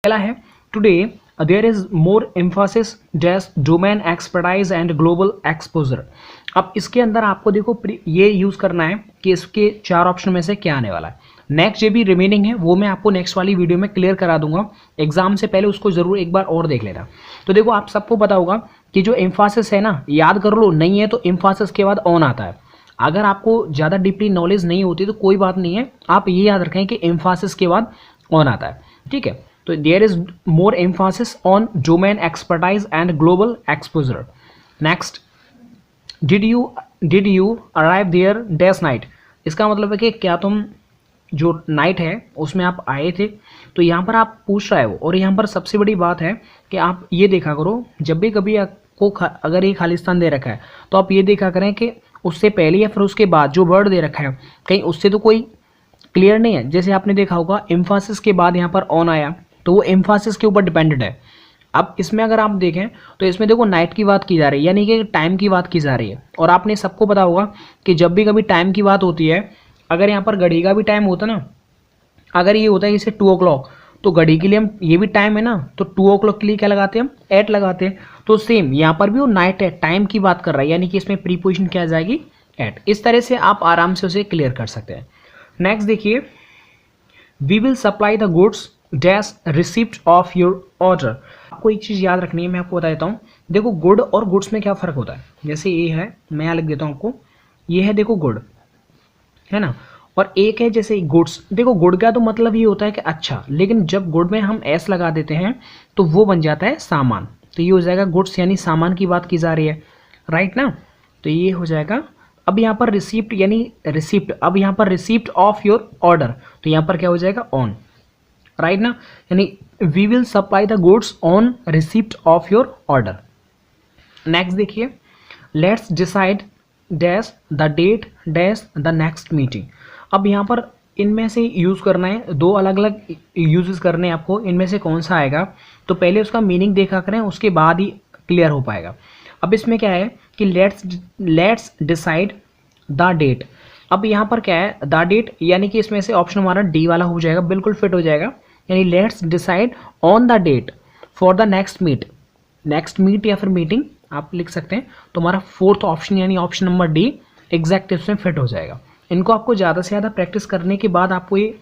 पहला है today there is more emphasis dash domain expertise and global exposure. अब इसके अंदर आपको देखो ये यूज़ करना है कि इसके 4 ऑप्शन में से क्या आने वाला है। नेक्स्ट जो भी रिमेनिंग है वो मैं आपको नेक्स्ट वाली वीडियो में क्लियर करा दूंगा, एग्जाम से पहले उसको जरूर एक बार और देख लेना। तो देखो आप सबको पता होगा कि जो एम्फासिस है ना, याद कर लो, नहीं है तो एम्फासिस के बाद ऑन आता है। अगर आपको ज़्यादा डीपली नॉलेज नहीं होती तो कोई बात नहीं है, आप ये याद रखें कि एम्फासिस के बाद ऑन आता है, ठीक है। तो there is more emphasis on domain expertise and global exposure. Next, did you arrive there dash night. इसका मतलब है कि क्या तुम जो नाइट है उसमें आप आए थे। तो यहाँ पर आप पूछ रहा है वो, और यहाँ पर सबसे बड़ी बात है कि आप ये देखा करो जब भी कभी आपको अगर ये खालिस्तान दे रखा है तो आप ये देखा करें कि उससे पहले या फिर उसके बाद जो वर्ड दे रखा है कहीं उससे तो कोई क्लियर नहीं है। जैसे आपने देखा होगा एम्फासिस के बाद यहाँ पर ऑन आया तो वो एम्फासिस के ऊपर डिपेंडेड है। अब इसमें अगर आप देखें तो इसमें देखो नाइट की बात की जा रही है, यानी कि टाइम की बात की जा रही है। और आपने सबको पता होगा कि जब भी कभी टाइम की बात होती है, अगर यहाँ पर घड़ी का भी टाइम होता ना, अगर ये होता है जैसे 2 o'clock, तो घड़ी के लिए हम ये भी टाइम है ना, तो 2 o'clock के लिए क्या लगाते हैं हम, 8 लगाते हैं। तो सेम यहाँ पर भी वो नाइट है, टाइम की बात कर रहा है, यानी कि इसमें प्रीपोजिशन क्या आ जाएगी, 8। इस तरह से आप आराम से उसे क्लियर कर सकते हैं। नेक्स्ट देखिए, we will supply the goods dash receipt of your order. आपको एक चीज़ याद रखनी है, मैं आपको बता देता हूँ। देखो गुड और गुड्स में क्या फ़र्क होता है। जैसे ये है, मैं यहाँ लिख देता हूँ आपको, ये है देखो गुड है ना, और एक है जैसे गुड्स। देखो गुड का तो मतलब ये होता है कि अच्छा, लेकिन जब गुड में हम एस लगा देते हैं तो वो बन जाता है सामान। तो ये हो जाएगा गुड्स, यानी सामान की बात की जा रही है, राइट ना। तो ये हो जाएगा। अब यहाँ पर रिसिप्ट यानी रिसिप्ट, अब यहाँ पर रिसिप्ट ऑफ योर ऑर्डर, तो यहाँ पर क्या हो जाएगा, ऑन, राइट ना। यानी we will supply the goods on receipt of your order. Next देखिए, let's decide dash the date dash the next meeting. अब यहाँ पर इनमें से यूज़ करना है, 2 अलग अलग यूजेस करने हैं आपको, इनमें से कौन सा आएगा तो पहले उसका मीनिंग देखा करें, उसके बाद ही क्लियर हो पाएगा। अब इसमें क्या है कि लेट्स डिसाइड द डेट। अब यहाँ पर क्या है, द डेट, यानी कि इसमें से ऑप्शन हमारा डी वाला हो जाएगा, बिल्कुल फिट हो जाएगा। यानी let's decide on the date for the next meet या फिर मीटिंग आप लिख सकते हैं। तो हमारा 4th ऑप्शन यानी ऑप्शन नंबर डी एग्जैक्ट इसमें फिट हो जाएगा। इनको आपको ज़्यादा से ज़्यादा प्रैक्टिस करने के बाद आपको ये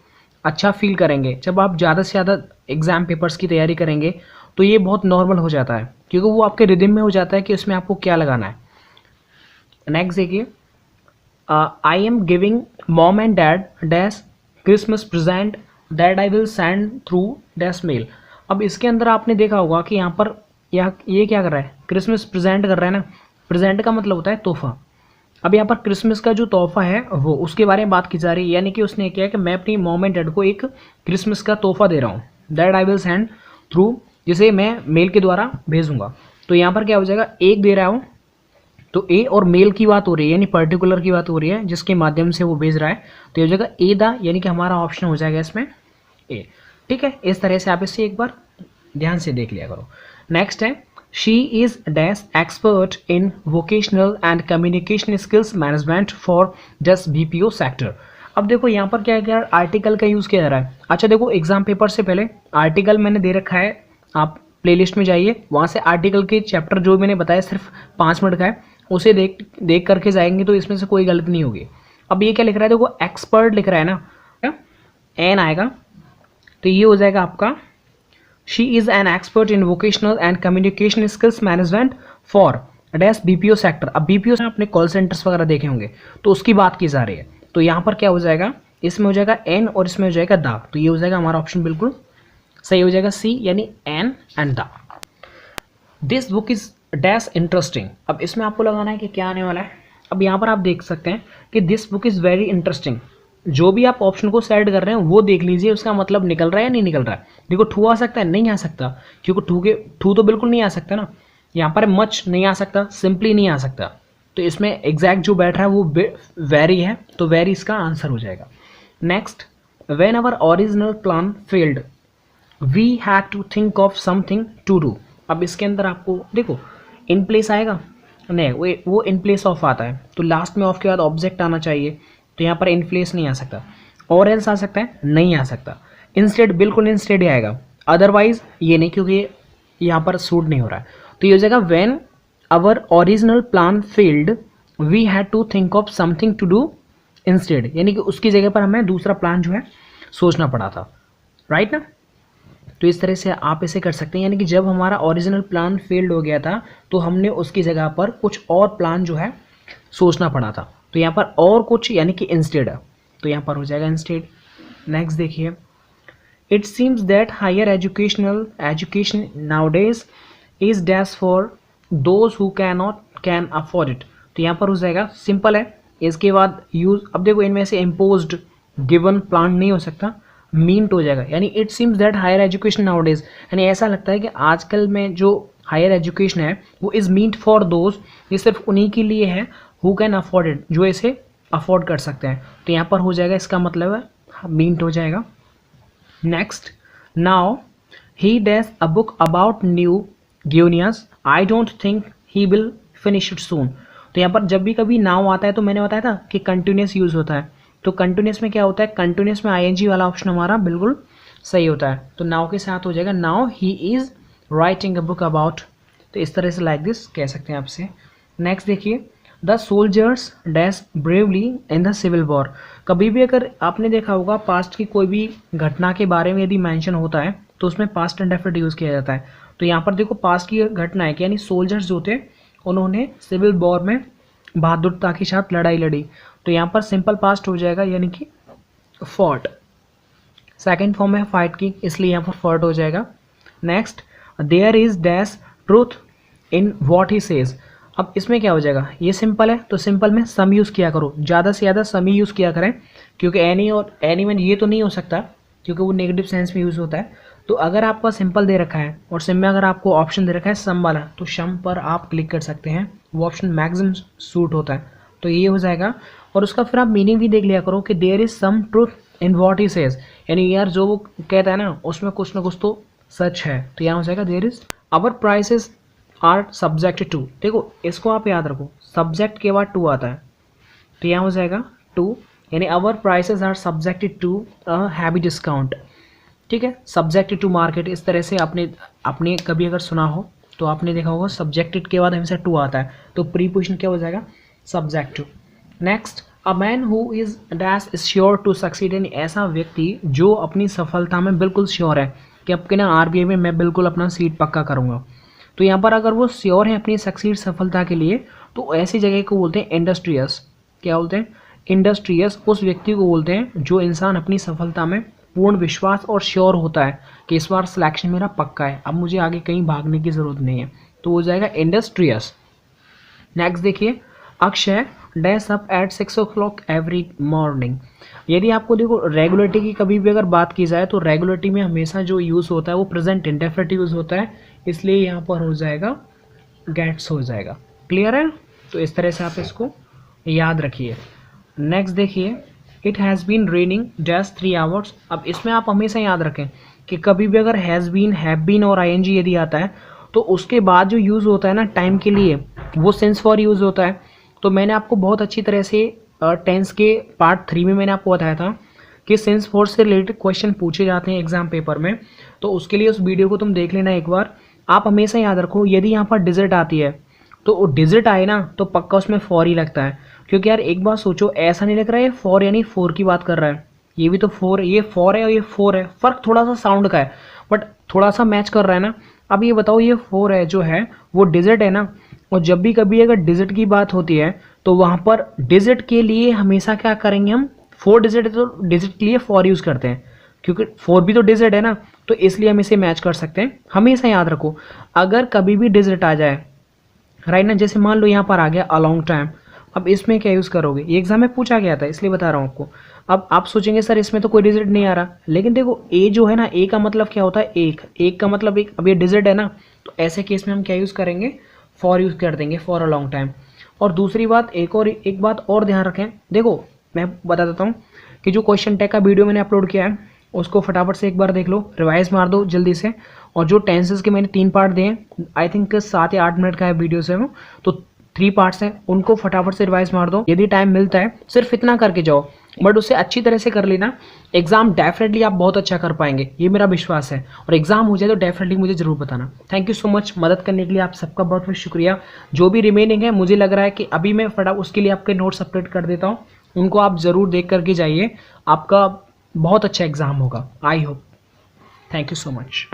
अच्छा फील करेंगे। जब आप ज़्यादा से ज़्यादा एग्जाम पेपर्स की तैयारी करेंगे तो ये बहुत नॉर्मल हो जाता है, क्योंकि वो आपके रिदम में हो जाता है कि उसमें आपको क्या लगाना है। नेक्स्ट देखिए, I am giving mom and dad dash Christmas present that I will send through dash mail. अब इसके अंदर आपने देखा होगा कि यहाँ पर ये क्या कर रहा है, क्रिसमस प्रेजेंट कर रहा है ना। प्रेजेंट का मतलब होता है तोहफा। अब यहाँ पर क्रिसमस का जो तोहफा है वो उसके बारे में बात की जा रही है, यानी कि उसने किया कि मैं अपनी मॉम एंड डैड को एक क्रिसमस का तोहफा दे रहा हूँ, that I will send through, जिसे मैं मेल के द्वारा भेजूंगा। तो यहाँ पर क्या हो जाएगा, एक दे रहा हूँ, तो ए और मेल की बात हो रही है, यानी पर्टिकुलर की बात हो रही है जिसके माध्यम से वो भेज रहा है। तो ये हो जाएगा ए दा, यानी कि हमारा ऑप्शन हो जाएगा इसमें ए, ठीक है। इस तरह से आप इसे एक बार ध्यान से देख लिया करो। नेक्स्ट है, she is dash expert in vocational and communication skills management for dash BPO sector. अब देखो यहाँ पर क्या है, आर्टिकल का यूज़ किया जा रहा है। अच्छा देखो, एग्जाम पेपर से पहले आर्टिकल मैंने दे रखा है, आप प्लेलिस्ट में जाइए, वहाँ से आर्टिकल के चैप्टर जो मैंने बताया सिर्फ 5 मिनट का है, उसे देख करके जाएंगे तो इसमें से कोई गलती नहीं होगी। अब ये क्या लिख रहा है, देखो एक्सपर्ट लिख रहा है ना, एन आएगा, तो ये हो जाएगा आपका she is an expert in vocational and communication skills management for dash BPO sector. अब बीपीओ से अपने कॉल सेंटर्स वगैरह देखे होंगे, तो उसकी बात की जा रही है। तो यहाँ पर क्या हो जाएगा, इसमें हो जाएगा एन और इसमें हो जाएगा द, तो ये हो जाएगा हमारा ऑप्शन बिल्कुल सही हो जाएगा सी, यानी an and the. This book is dash interesting. अब इसमें आपको लगाना है कि क्या आने वाला है। अब यहाँ पर आप देख सकते हैं कि this book is very interesting. जो भी आप ऑप्शन को सेलेक्ट कर रहे हैं वो देख लीजिए उसका मतलब निकल रहा है या नहीं निकल रहा है। देखो ठू आ सकता है, नहीं आ सकता, क्योंकि ठू तो बिल्कुल नहीं आ सकता ना। यहाँ पर मच नहीं आ सकता, सिंपली नहीं आ सकता। तो इसमें एग्जैक्ट जो बैठ रहा है वो वेरी है, तो वेरी इसका आंसर हो जाएगा। Next, when our original plan failed we had to think of something to do. अब इसके अंदर आपको देखो इन प्लेस आएगा, नहीं वो इन प्लेस ऑफ आता है, तो लास्ट में ऑफ के बाद ऑब्जेक्ट आना चाहिए। तो यहाँ पर इन प्लेस नहीं आ सकता, और एल्स आ सकता है, नहीं आ सकता। इंस्टेड, बिल्कुल इंस्टेड ही आएगा। अदरवाइज ये नहीं, क्योंकि यहाँ पर सूट नहीं हो रहा है। तो ये हो जाएगा when our original plan failed we had to think of something to do instead, यानी कि उसकी जगह पर हमें दूसरा प्लान जो है सोचना पड़ा था, राइट ना। तो इस तरह से आप इसे कर सकते हैं, यानी कि जब हमारा ओरिजिनल प्लान फेल्ड हो गया था तो हमने उसकी जगह पर कुछ और प्लान जो है सोचना पड़ा था। तो यहाँ पर और कुछ यानी कि इंस्टेड है, तो यहाँ पर हो जाएगा इंस्टेड। नेक्स्ट देखिए, it seems that higher education nowadays is dash for those who can afford it. तो यहाँ पर हो जाएगा, सिंपल है। इसके बाद यूज, अब देखो इनमें से इम्पोज्ड गिवन प्लान नहीं हो सकता, मीन्ट हो जाएगा। यानी it seems that higher education nowadays, यानी ऐसा लगता है कि आजकल में जो हायर एजुकेशन है वो इज मीन्ट फॉर दोज, ये सिर्फ उन्हीं के लिए है हु कैन अफोर्ड इट, जो इसे अफोर्ड कर सकते हैं। तो यहाँ पर हो जाएगा, इसका मतलब है मीन्ट हो जाएगा। Next, now he dash a book about new geniuses, I don't think he will finish it soon. तो यहाँ पर जब भी कभी नाउ आता है तो मैंने बताया था कि कंटिन्यूस यूज होता है। तो कंटिन्यूस में क्या होता है, कंटिन्यूस में आईएनजी वाला ऑप्शन हमारा बिल्कुल सही होता है। तो नाउ के साथ हो जाएगा, now he is writing a book about. तो इस तरह से लाइक दिस कह सकते हैं आपसे। नेक्स्ट देखिए, the soldiers dash bravely in the civil war. कभी भी अगर आपने देखा होगा पास्ट की कोई भी घटना के बारे में यदि मेंशन होता है तो उसमें पास्ट इंडेफिनिट यूज़ किया जाता है। तो यहाँ पर देखो पास्ट की घटना है कि यानी सोल्जर्स जो थे उन्होंने सिविल वॉर में बहादुरता के साथ लड़ाई लड़ी। तो यहाँ पर सिंपल पास्ट हो जाएगा, यानी कि फॉर्ट। सेकेंड फॉर्म है फाइट की, इसलिए यहाँ पर फॉर्ट हो जाएगा। Next, there is dash truth in what he says. अब इसमें क्या हो जाएगा, ये सिंपल है तो सिंपल में सम यूज़ किया करो, ज़्यादा से ज़्यादा सम ही यूज़ किया करें, क्योंकि एनी और एनी में ये तो नहीं हो सकता क्योंकि वो नेगेटिव सेंस में यूज़ होता है। तो अगर आपका सिंपल दे रखा है और सिम में अगर आपको ऑप्शन दे रखा है सम वाला, तो सम पर आप क्लिक कर सकते हैं, वो ऑप्शन मैक्सिमम सूट होता है। तो ये हो जाएगा। और उसका फिर आप मीनिंग भी देख लिया करो कि there is some truth in what he says, यानी यार जो वो कहता है ना उसमें कुछ ना कुछ तो सच है। तो यहाँ हो जाएगा, there is our prices are subject to. देखो इसको आप याद रखो, सब्जेक्ट के बाद टू आता है, तो यहाँ हो जाएगा टू, यानी our prices are subjected to heavy discount. ठीक है, सब्जेक्टेड टू मार्केट, इस तरह से आपने कभी अगर सुना हो तो आपने देखा होगा सब्जेक्टेड के बाद हमेशा टू आता है, तो प्रीपोजिशन क्या हो जाएगा, subject to. Next, a man who is dash is sure to succeed, यानी ऐसा व्यक्ति जो अपनी सफलता में बिल्कुल श्योर है कि अब के ना आरबीआई में मैं बिल्कुल अपना सीट पक्का करूँगा। तो यहाँ पर अगर वो श्योर है अपनी सक्सीड सफलता के लिए, तो ऐसी जगह को बोलते हैं इंडस्ट्रियस। क्या बोलते हैं, इंडस्ट्रियस। उस व्यक्ति को बोलते हैं जो इंसान अपनी सफलता में पूर्ण विश्वास और श्योर होता है कि इस बार सिलेक्शन मेरा पक्का है, अब मुझे आगे कहीं भागने की ज़रूरत नहीं है, तो हो जाएगा इंडस्ट्रियस। नेक्स्ट देखिए, Akshay dash up at 6 o'clock every morning. यदि आपको देखो रेगुलरिटी की कभी भी अगर बात की जाए तो रेगुलरिटी में हमेशा जो यूज़ होता है वो प्रेजेंट इंडेफिनिट यूज़ होता है, इसलिए यहाँ पर हो जाएगा गेट्स हो जाएगा। क्लियर है, तो इस तरह से आप इसको याद रखिए। नेक्स्ट देखिए, it has been raining dash 3 hours। अब इसमें आप हमेशा याद रखें कि कभी भी अगर हैज़ बीन, हैव बीन और आईएनजी यदि आता है तो उसके बाद जो यूज़ होता है ना टाइम के लिए, वो सिंस फॉर यूज़ होता है। तो मैंने आपको बहुत अच्छी तरह से टेंस के पार्ट 3 में मैंने आपको बताया था कि सिंस फॉर से रिलेटेड क्वेश्चन पूछे जाते हैं एग्जाम पेपर में, तो उसके लिए उस वीडियो को तुम देख लेना एक बार। आप हमेशा याद रखो यदि यहाँ पर डिजिट आती है तो वो डिजिट आए ना तो पक्का उसमें फॉर ही लगता है, क्योंकि यार एक बात सोचो, ऐसा नहीं लग रहा है फॉर यानी फोर की बात कर रहा है, ये भी तो फोर, ये फोर है और ये फोर है, फ़र्क थोड़ा सा साउंड का है बट थोड़ा सा मैच कर रहा है ना। अब ये बताओ, ये फोर है जो है वो डिजिट है ना, और जब भी कभी अगर डिजिट की बात होती है तो वहाँ पर डिजिट के लिए हमेशा क्या करेंगे हम, 4 डिजिट है तो डिजिट के लिए फॉर यूज़ करते हैं, क्योंकि 4 भी तो डिजिट है ना, तो इसलिए हम इसे मैच कर सकते हैं। हमेशा याद रखो अगर कभी भी डिजिट आ जाए, राइट ना, जैसे मान लो यहाँ पर आ गया अ लॉन्ग टाइम, अब इसमें क्या यूज़ करोगे, ये एग्जाम में पूछा गया था इसलिए बता रहा हूँ आपको। अब आप सोचेंगे सर इसमें तो कोई डिजिट नहीं आ रहा, लेकिन देखो ए जो है ना, ए का मतलब क्या होता है, एक का मतलब एक, अब ये डिजिट है ना, तो ऐसे केस में हम क्या यूज़ करेंगे, फॉर यूज़ कर देंगे, फॉर अ लॉन्ग टाइम। और दूसरी बात, एक बात और ध्यान रखें, देखो मैं बता देता हूँ कि जो क्वेश्चन टैग का वीडियो मैंने अपलोड किया है उसको फटाफट से एक बार देख लो, रिवाइज मार दो जल्दी से। और जो टेंसेस के मैंने 3 पार्ट दिए, आई थिंक 7 या 8 मिनट का है वीडियो से वो, तो 3 पार्ट्स हैं, उनको फटाफट से रिवाइज मार दो। यदि टाइम मिलता है सिर्फ इतना करके जाओ बट उसे अच्छी तरह से कर लेना, एग्जाम डेफिनेटली आप बहुत अच्छा कर पाएंगे, ये मेरा विश्वास है। और एग्जाम हो जाए तो डेफिनेटली मुझे जरूर बताना। थैंक यू सो मच मदद करने के लिए, आप सबका बहुत बहुत शुक्रिया। जो भी रिमेनिंग है मुझे लग रहा है कि अभी मैं फटाफट उसके लिए आपके नोट्स अपडेट कर देता हूँ, उनको आप ज़रूर देख करके जाइए, आपका बहुत अच्छा एग्जाम होगा, I hope. Thank you so much.